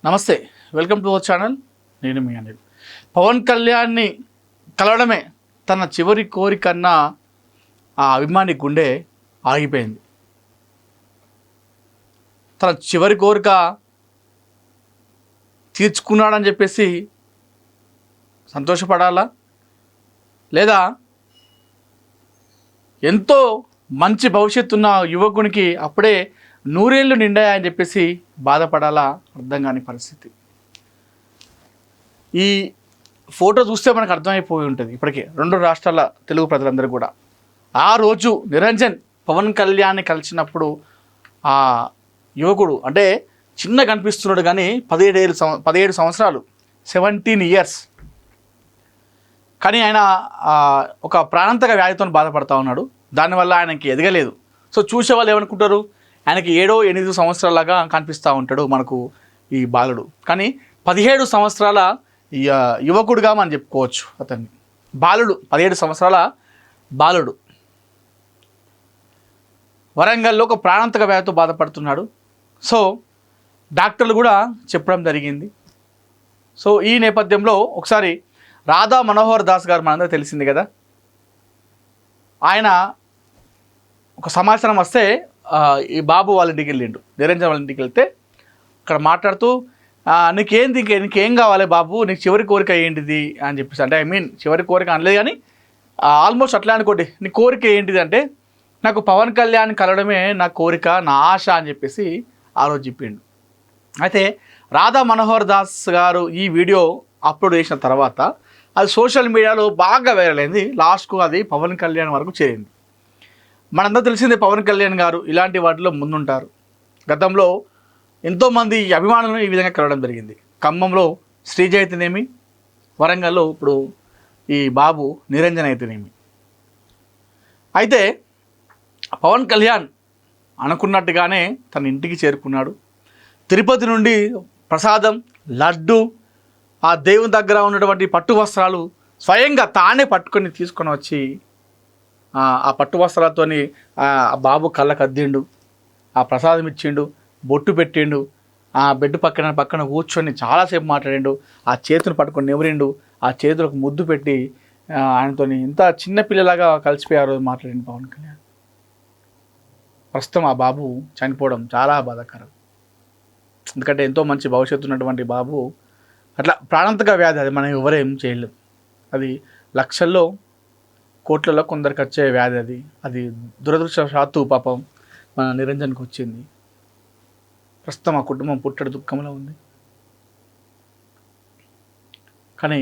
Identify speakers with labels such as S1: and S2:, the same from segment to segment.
S1: నమస్తే, welcome to our channel. నేను మీ అనిల్. పవన్ కళ్యాణ్ని కలవడమే తన చివరి కోరికన్న ఆ అభిమాని గుండె ఆగిపోయింది. తన చివరి కోరిక తీర్చుకున్నాడని చెప్పేసి సంతోషపడాలా, లేదా ఎంతో మంచి భవిష్యత్తు ఉన్న యువకునికి అప్పుడే నూరేళ్ళు నిండాయని చెప్పేసి బాధపడాలా అర్థం కాని పరిస్థితి. ఈ ఫోటో చూస్తే మనకు అర్థమైపోయి ఉంటుంది ఇప్పటికే రెండు రాష్ట్రాల తెలుగు ప్రజలందరూ కూడా. ఆ రోజు నిరంజన్ పవన్ కళ్యాణ్ని కలిసినప్పుడు ఆ యువకుడు అంటే చిన్న కనిపిస్తున్నాడు, కానీ 17 సంవత్సరాలు 17 years, కానీ ఆయన ఒక ప్రాణాంతక వ్యాధితో బాధపడుతూ ఉన్నాడు. దానివల్ల ఆయనకి ఎదగలేదు. సో చూసే వాళ్ళు ఏమనుకుంటారు, ఆయనకి 7-8 సంవత్సరాలాగా కనిపిస్తూ ఉంటాడు మనకు ఈ బాలుడు, కానీ 17 సంవత్సరాల యువకుడుగా మనం చెప్పుకోవచ్చు అతన్ని. బాలుడు 17 సంవత్సరాల బాలుడు వరంగల్లో ఒక ప్రాణాంతక వ్యాధితో బాధపడుతున్నాడు. సో డాక్టర్లు కూడా చెప్పడం జరిగింది. సో ఈ నేపథ్యంలో ఒకసారి రాధా మనోహర్ దాస్ గారు మనందరూ తెలిసింది కదా, ఆయన ఒక సమాచారం వస్తే ఈ బాబు వాళ్ళ ఇంటికి వెళ్ళిండు, నిరంజన్ వాళ్ళ ఇంటికి వెళ్తే అక్కడ మాట్లాడుతూ నీకేం కావాలి బాబు, నీకు చివరి కోరిక ఏంటిది అని చెప్పేసి, అంటే చివరి కోరిక అనలేదు కానీ ఆల్మోస్ట్ అట్లా అనుకోండి, నీ కోరిక ఏంటిది అంటే నాకు పవన్ కళ్యాణ్ కలవడమే నా కోరిక, నా ఆశ అని చెప్పేసి ఆ రోజు చెప్పిండు. అయితే రాధా మనోహర్ దాస్ గారు ఈ వీడియో అప్లోడ్ చేసిన తర్వాత అది సోషల్ మీడియాలో బాగా వైరల్ అయింది. లాస్ట్కు అది పవన్ కళ్యాణ్ వరకు చేరింది. మనందరూ తెలిసిందే, పవన్ కళ్యాణ్ గారు ఇలాంటి వాటిలో ముందుంటారు. గతంలో ఎంతోమంది అభిమానులను ఈ విధంగా కలవడం జరిగింది. ఖమ్మంలో శ్రీజ అయితేనేమి, వరంగల్లో ఇప్పుడు ఈ బాబు నిరంజన్ అయితేనేమి. అయితే పవన్ కళ్యాణ్ అనుకున్నట్టుగానే తన ఇంటికి చేరుకున్నాడు. తిరుపతి నుండి ప్రసాదం, లడ్డు, ఆ దేవుని దగ్గర ఉన్నటువంటి పట్టు వస్త్రాలు స్వయంగా తానే పట్టుకొని తీసుకొని వచ్చి ఆ పట్టు వస్త్రాలతో ఆ బాబు కళ్ళకు అద్దిండు, ఆ ప్రసాదం ఇచ్చిండు, బొట్టు పెట్టిండు, ఆ బెడ్ పక్కన కూర్చొని చాలాసేపు మాట్లాడిండు, ఆ చేతులు పట్టుకొని నెవరిండు, ఆ చేతులకు ముద్దు పెట్టి ఆయనతో ఇంత చిన్నపిల్లలాగా కలిసిపోయారు మాట్లాడిండు పవన్ కళ్యాణ్. ప్రస్తుతం ఆ బాబు చనిపోవడం చాలా బాధాకరం. ఎందుకంటే ఎంతో మంచి భవిష్యత్తు ఉన్నటువంటి బాబు అట్లా ప్రాణాంతక వ్యాధి, అది మనం ఎవరేం చేయలేం. అది లక్షల్లో కోట్లలో కొందరికి వచ్చే వ్యాధి. అది దురదృష్టవశాత్తు పాపం మన నిరంజన్కి వచ్చింది. ప్రస్తుతం ఆ కుటుంబం పుట్టడి దుఃఖంలో ఉంది. కానీ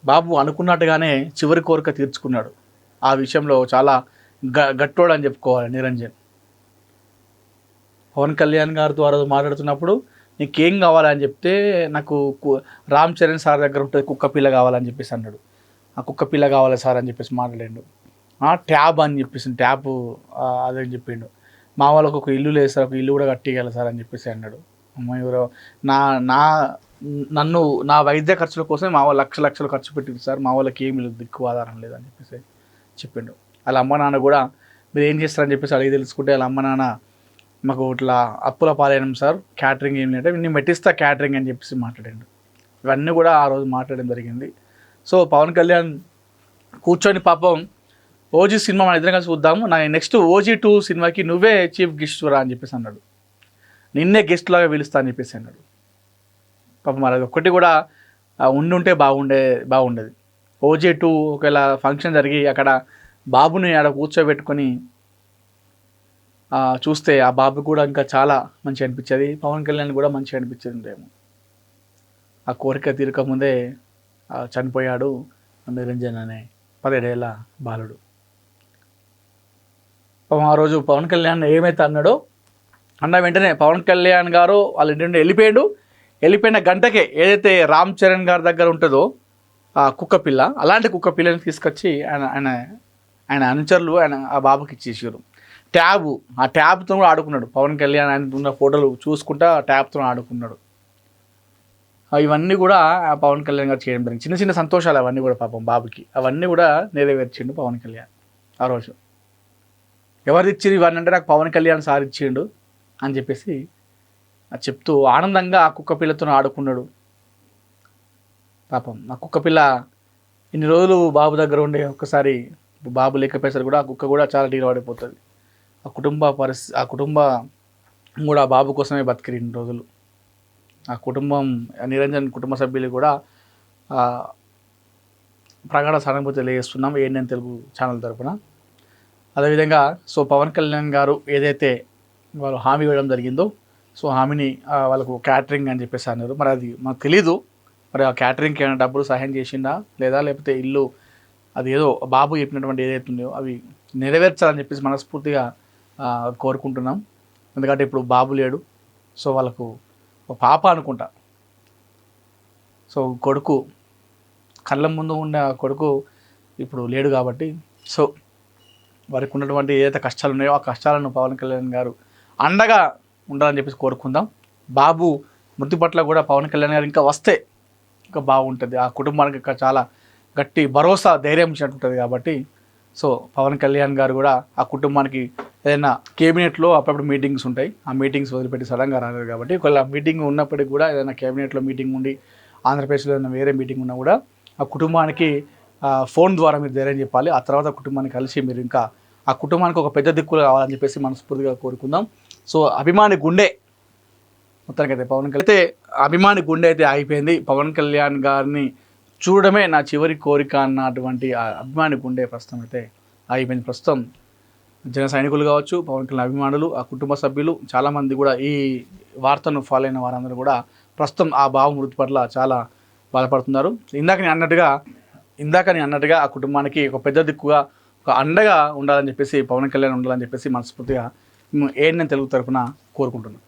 S1: బాబు అనుకున్నట్టుగానే చివరి కోరిక తీర్చుకున్నాడు. ఆ విషయంలో చాలా గట్టోడు అని చెప్పుకోవాలి నిరంజన్. పవన్ కళ్యాణ్ గారి ద్వారా మాట్లాడుతున్నప్పుడు నీకేం కావాలని చెప్తే నాకు రామ్ చరణ్ సార్ దగ్గర ఉంటుంది కుక్క పిల్ల కావాలని చెప్పేసి అన్నాడు. ఆ కుక్క పిల్ల కావాలి సార్ అని చెప్పేసి మాట్లాడాడు. ట్యాబ్ అని చెప్పేసి ట్యాబ్ అదని చెప్పిండు. మా వాళ్ళకు ఒక ఇల్లు లేదు సార్, ఒక ఇల్లు కూడా కట్టియాలి సార్ అని చెప్పేసి అన్నాడు. అమ్మ ఎవరో నన్ను నా వైద్య ఖర్చుల కోసం మా వాళ్ళు లక్షలు ఖర్చు పెట్టింది సార్, మా వాళ్ళకి ఏమి లేదు, దిక్కు ఆధారం లేదని చెప్పేసి చెప్పిండు. వాళ్ళ అమ్మ నాన్న కూడా మీరు ఏం చేస్తారని చెప్పేసి అడిగి తెలుసుకుంటే వాళ్ళ అమ్మ నాన్న మాకు ఇట్లా అప్పుల పాలైనం సార్, క్యాటరింగ్ ఏం లేదంటే నేను మెట్టిస్తా క్యాటరింగ్ అని చెప్పేసి మాట్లాడాడు. ఇవన్నీ కూడా ఆ రోజు మాట్లాడడం జరిగింది. సో పవన్ కళ్యాణ్ కూర్చొని పాపం ఓజీ సినిమా మన ఇద్దరం కలిసి చూద్దాము, నా నెక్స్ట్ OG 2 సినిమాకి నువ్వే చీఫ్ గెస్ట్ రా అని చెప్పేసి అన్నాడు. నిన్నే గెస్ట్ లాగా పిలుస్తా అని చెప్పేసి అన్నాడు. పాపం మరి ఒక్కటి కూడా ఉండుంటే బాగుండేది. OG 2 ఒకవేళ ఫంక్షన్ జరిగి అక్కడ బాబుని ఆడ కూర్చోబెట్టుకొని చూస్తే ఆ బాబు కూడా ఇంకా చాలా మంచిగా అనిపించేది, పవన్ కళ్యాణ్ కూడా మంచిగా అనిపించేది ఉందేమో. ఆ కోరిక తీరకముందే చనిపోయాడు నిరంజన్ అనే 17 ఏళ్ల బాలుడు. ఆ రోజు పవన్ కళ్యాణ్ ఏమైతే అన్నాడో అన్న వెంటనే పవన్ కళ్యాణ్ గారు వాళ్ళ ఇంటి నుండి వెళ్ళిపోయిన గంటకే ఏదైతే రామ్ చరణ్ గారి దగ్గర ఉంటుందో ఆ కుక్క పిల్ల, అలాంటి కుక్క పిల్లని తీసుకొచ్చి ఆయన అనుచరులు ఆ బాబుకి ఇచ్చేసారు. ఆ ట్యాబ్తో కూడా ఆడుకున్నాడు పవన్ కళ్యాణ్. ఆయన ఉన్న ఫోటోలు చూసుకుంటా ఆ ట్యాబ్తో ఆడుకున్నాడు. ఇవన్నీ కూడా పవన్ కళ్యాణ్ గారు చేయడం జరిగింది. చిన్న సంతోషాలు అవన్నీ కూడా పాపం బాబుకి, అవన్నీ కూడా నెరవేర్చిండు పవన్ కళ్యాణ్ ఆ రోజు. ఎవరు ఇచ్చిండు ఇవన్నీ అంటే నాకు పవన్ కళ్యాణ్ సార్ ఇచ్చిండు అని చెప్పేసి అది చెప్తూ ఆనందంగా ఆ కుక్క పిల్లతో ఆడుకున్నాడు. పాపం ఆ కుక్క పిల్ల ఇన్ని రోజులు బాబు దగ్గర ఉండే ఒక్కసారి బాబు లేకపోయేసరికి కూడా ఆ కుక్క కూడా చాలా డీల పడిపోతుంది. ఆ కుటుంబం కూడా ఆ బాబు కోసమే బతికిరు ఇన్ని రోజులు. ఆ కుటుంబం నిరంజన్ కుటుంబ సభ్యులు కూడా ప్రగాఢ సానుభూతి తెలియజేస్తున్నాం ఏఎన్ఎన్ తెలుగు ఛానల్ తరపున. అదేవిధంగా సో పవన్ కళ్యాణ్ గారు ఏదైతే వాళ్ళు హామీ ఇవ్వడం జరిగిందో సో హామీని వాళ్ళకు క్యాటరింగ్ అని చెప్పేసి అన్నారు. మరి అది మాకు తెలీదు, మరి ఆ క్యాటరింగ్కి ఏమైనా డబ్బులు సహాయం చేసిందా లేదా లేకపోతే ఇల్లు అది ఏదో బాబు చెప్పినటువంటి ఏదైతే ఉందో అవి నెరవేర్చాలని చెప్పేసి మనస్ఫూర్తిగా కోరుకుంటున్నాం. ఎందుకంటే ఇప్పుడు బాబు లేడు, సో వాళ్ళకు ఒక పాప అనుకుంటా, సో కొడుకు కళ్ళ ముందు ఉన్న కొడుకు ఇప్పుడు లేడు కాబట్టి సో వారికి ఉన్నటువంటి ఏదైతే కష్టాలు ఉన్నాయో ఆ కష్టాలను పవన్ కళ్యాణ్ గారు అండగా ఉండాలని చెప్పేసి కోరుకుందాం. బాబు మృతి పట్ల కూడా పవన్ కళ్యాణ్ గారు ఇంకా వస్తే ఇంకా బాగుంటుంది, ఆ కుటుంబానికి ఇంకా చాలా గట్టి భరోసా ధైర్యం ఇచ్చినట్టు ఉంటుంది. కాబట్టి సో పవన్ కళ్యాణ్ గారు కూడా ఆ కుటుంబానికి ఏదైనా కేబినెట్లో అప్పుడప్పుడు మీటింగ్స్ ఉంటాయి, ఆ మీటింగ్స్ వదిలిపెట్టి సడన్గా రాలేదు. కాబట్టి ఒకవేళ మీటింగ్ ఉన్నప్పటికీ కూడా ఏదైనా కేబినెట్లో మీటింగ్ ఉండి ఆంధ్రప్రదేశ్లో ఏదైనా వేరే మీటింగ్ ఉన్నా కూడా ఆ కుటుంబానికి ఫోన్ ద్వారా మీరు ధైర్యం చెప్పాలి. ఆ తర్వాత కుటుంబాన్ని కలిసి మీరు ఇంకా ఆ కుటుంబానికి ఒక పెద్ద దిక్కులు కావాలని చెప్పేసి మనస్ఫూర్తిగా కోరుకుందాం. సో అభిమాని గుండె మొత్తానికి అయితే పవన్ కళ్యాణ్ అయితే అభిమాని గుండె అయితే ఆగిపోయింది. పవన్ కళ్యాణ్ గారిని చూడడమే నా చివరి కోరిక అన్నటువంటి ఆ అభిమాని గుండె ప్రస్తుతం అయితే ఆగిపోయింది. ప్రస్తుతం జన సైనికులు కావచ్చు, పవన్ కళ్యాణ్ అభిమానులు, ఆ కుటుంబ సభ్యులు చాలామంది కూడా ఈ వార్తను ఫాలో అయిన వారందరూ కూడా ప్రస్తుతం ఆ బాబు మృతి పట్ల చాలా బాధపడుతున్నారు. ఇందాక నేను అన్నట్టుగా ఆ కుటుంబానికి ఒక పెద్ద దిక్కుగా ఒక అండగా ఉండాలని చెప్పేసి పవన్ కళ్యాణ్ ఉండాలని చెప్పేసి మనస్ఫూర్తిగా ఏఎన్ఎన్ తెలుగు తరపున కోరుకుంటున్నాను.